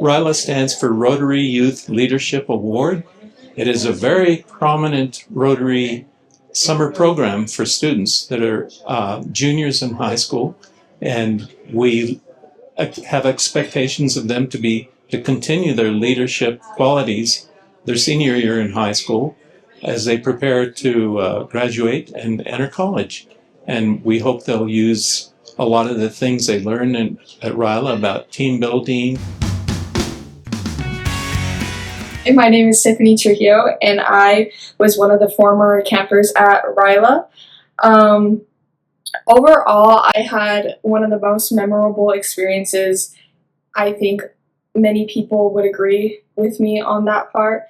RYLA stands for Rotary Youth Leadership Award. It is a very prominent Rotary summer program for students that are juniors in high school, and we have expectations of them to continue their leadership qualities their senior year in high school as they prepare to graduate and enter college. And we hope they'll use a lot of the things they learn at RYLA about team building. My name is Tiffany Trujillo, and I was one of the former campers at RYLA. Overall, I had one of the most memorable experiences. I think many people would agree with me on that part.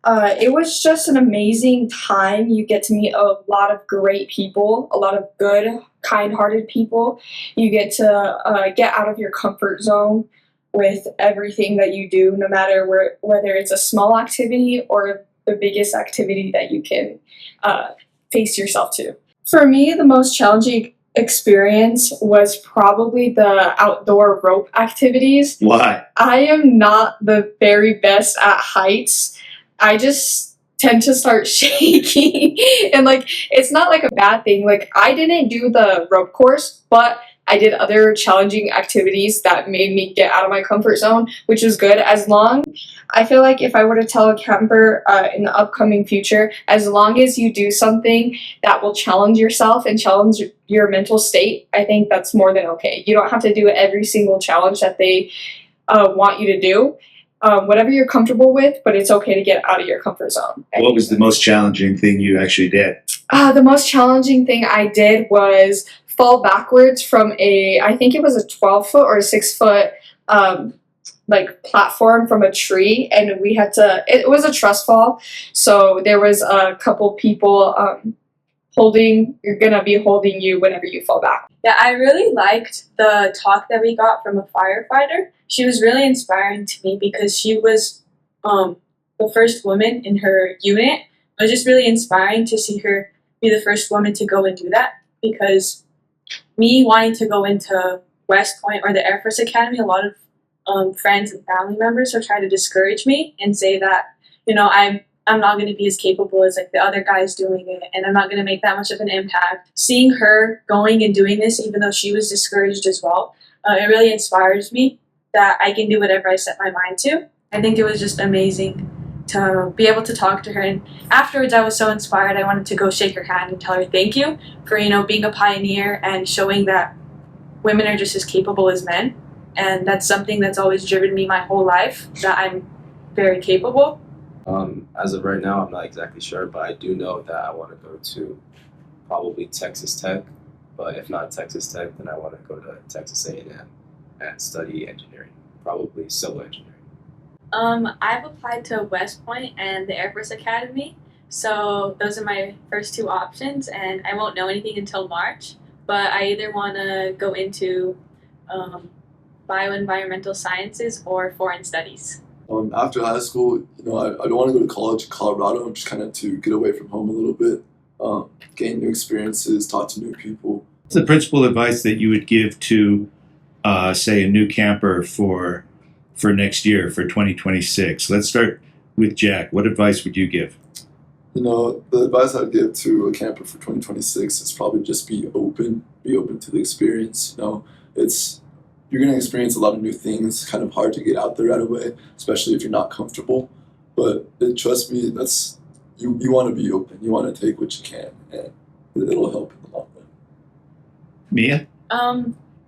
It was just an amazing time. You get to meet a lot of great people, a lot of good, kind-hearted people. You get to get out of your comfort zone with everything that you do, no matter whether it's a small activity or the biggest activity that you can face yourself to. For me, the most challenging experience was probably the outdoor rope activities. Why? I am not the very best at heights. I just tend to start shaking. And it's not a bad thing. I didn't do the rope course, but I did other challenging activities that made me get out of my comfort zone, which is good. I feel like if I were to tell a camper in the upcoming future, as long as you do something that will challenge yourself and challenge your mental state, I think that's more than okay. You don't have to do every single challenge that they want you to do. Whatever you're comfortable with, but it's okay to get out of your comfort zone. What was the most challenging thing you actually did? The most challenging thing I did was fall backwards from I think it was a 12-foot or a 6-foot platform from a tree, and it was a truss fall, so there was a couple people gonna be holding you whenever you fall back. Yeah, I really liked the talk that we got from a firefighter. She was really inspiring to me because she was the first woman in her unit. It was just really inspiring to see her be the first woman to go and do that, because me wanting to go into West Point or the Air Force Academy, a lot of friends and family members have tried to discourage me and say that, I'm not going to be as capable as the other guys doing it, and I'm not going to make that much of an impact. Seeing her going and doing this, even though she was discouraged as well, it really inspires me that I can do whatever I set my mind to. I think it was just amazing to be able to talk to her, and afterwards I was so inspired. I wanted to go shake her hand and tell her thank you for being a pioneer and showing that women are just as capable as men, and that's something that's always driven me my whole life, that I'm very capable. As of right now, I'm not exactly sure, but I do know that I want to go to probably Texas Tech, but if not Texas Tech, then I want to go to Texas A&M and study engineering, probably civil engineering. I've applied to West Point and the Air Force Academy, so those are my first two options, and I won't know anything until March, but I either want to go into bioenvironmental sciences or foreign studies. After high school, I don't want to go to college in Colorado, just kind of to get away from home a little bit, gain new experiences, talk to new people. What's the principal advice that you would give to, say, a new camper for next year, for 2026? Let's start with Jack. What advice would you give? The advice I'd give to a camper for 2026 is probably just be open to the experience. You're going to experience a lot of new things. It's kind of hard to get out there right away, especially if you're not comfortable. But trust me, you want to be open. You want to take what you can, and it'll help in the long run. Mia?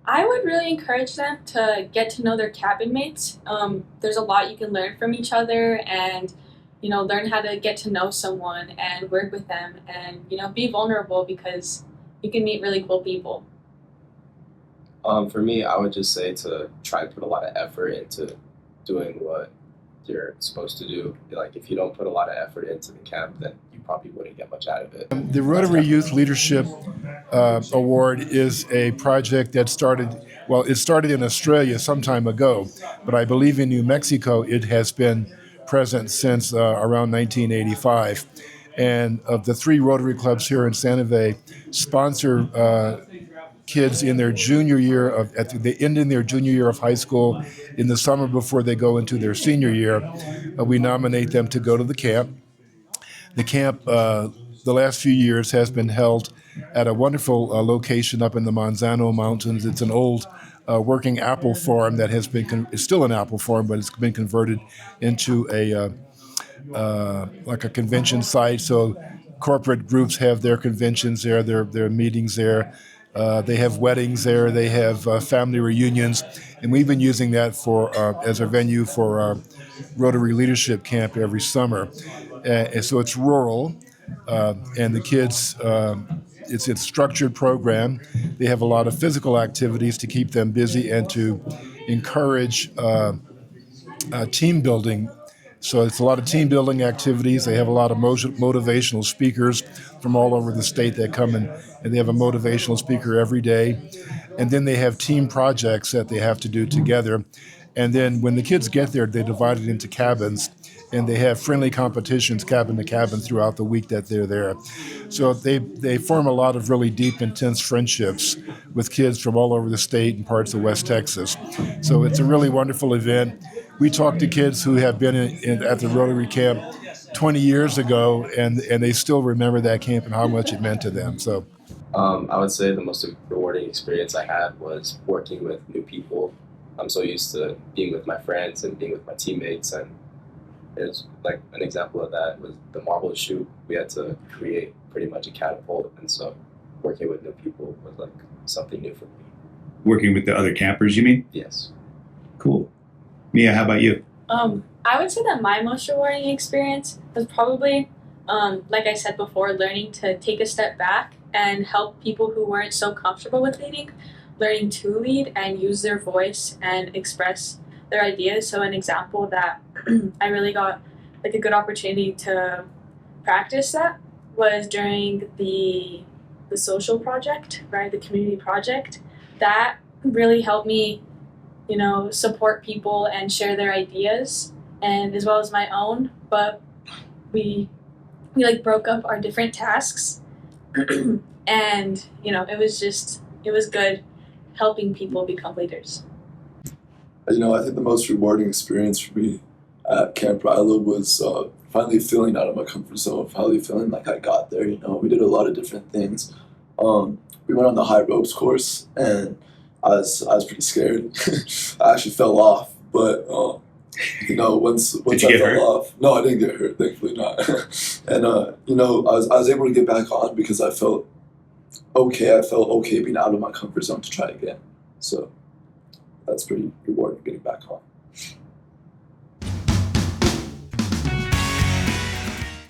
I would really encourage them to get to know their cabin mates. There's a lot you can learn from each other, and learn how to get to know someone and work with them, and be vulnerable, because you can meet really cool people. For me, I would just say to try to put a lot of effort into doing what you're supposed to do. If you don't put a lot of effort into the camp, then you probably wouldn't get much out of it. The Rotary Youth Leadership Award is a project that started in Australia some time ago, but I believe in New Mexico it has been present since around 1985. And of the 3 Rotary clubs here in Santa Fe sponsor kids in their junior year they end in their junior year of high school in the summer before they go into their senior year. We nominate them to go to the camp. The camp, the last few years, has been held at a wonderful location up in the Manzano Mountains. It's an old working apple farm that has been, it's still an apple farm, but it's been converted into like a convention site. So corporate groups have their conventions there, their meetings there. They have weddings there. They have family reunions, and we've been using that for as a venue for our Rotary Leadership Camp every summer. And so it's rural, and the kids. It's a structured program. They have a lot of physical activities to keep them busy and to encourage team building. So it's a lot of team building activities. They have a lot of motivational speakers from all over the state that come in, and they have a motivational speaker every day. And then they have team projects that they have to do together. And then when the kids get there, they divide it into cabins, and they have friendly competitions cabin to cabin throughout the week that they're there. So they form a lot of really deep, intense friendships with kids from all over the state and parts of West Texas. So it's a really wonderful event. We talk to kids who have been at the Rotary Camp 20 years ago, and they still remember that camp and how much it meant to them. So I would say the most rewarding experience I had was working with new people. I'm so used to being with my friends and being with my teammates, and it's like an example of that was the marble shoot. We had to create pretty much a catapult, and so working with new people was like something new for me. Working with the other campers, you mean? Yes. Cool. Mia, how about you? I would say that my most rewarding experience was probably, like I said before, learning to take a step back and help people who weren't so comfortable with leading, learning to lead and use their voice and express their ideas. So an example that I really got like a good opportunity to practice that was during the social project, right? The community project. That really helped me, support people and share their ideas, and as well as my own. But we like broke up our different tasks, and it was good helping people become leaders. I think the most rewarding experience for me at Camp RYLA was finally feeling out of my comfort zone, finally feeling like I got there. We did a lot of different things. We went on the high ropes course, and I was pretty scared. I actually fell off, but once Did you I get fell hurt? off, no, I didn't get hurt, thankfully not. And I was able to get back on because I felt okay. I felt okay being out of my comfort zone to try again. So that's pretty rewarding, getting back on.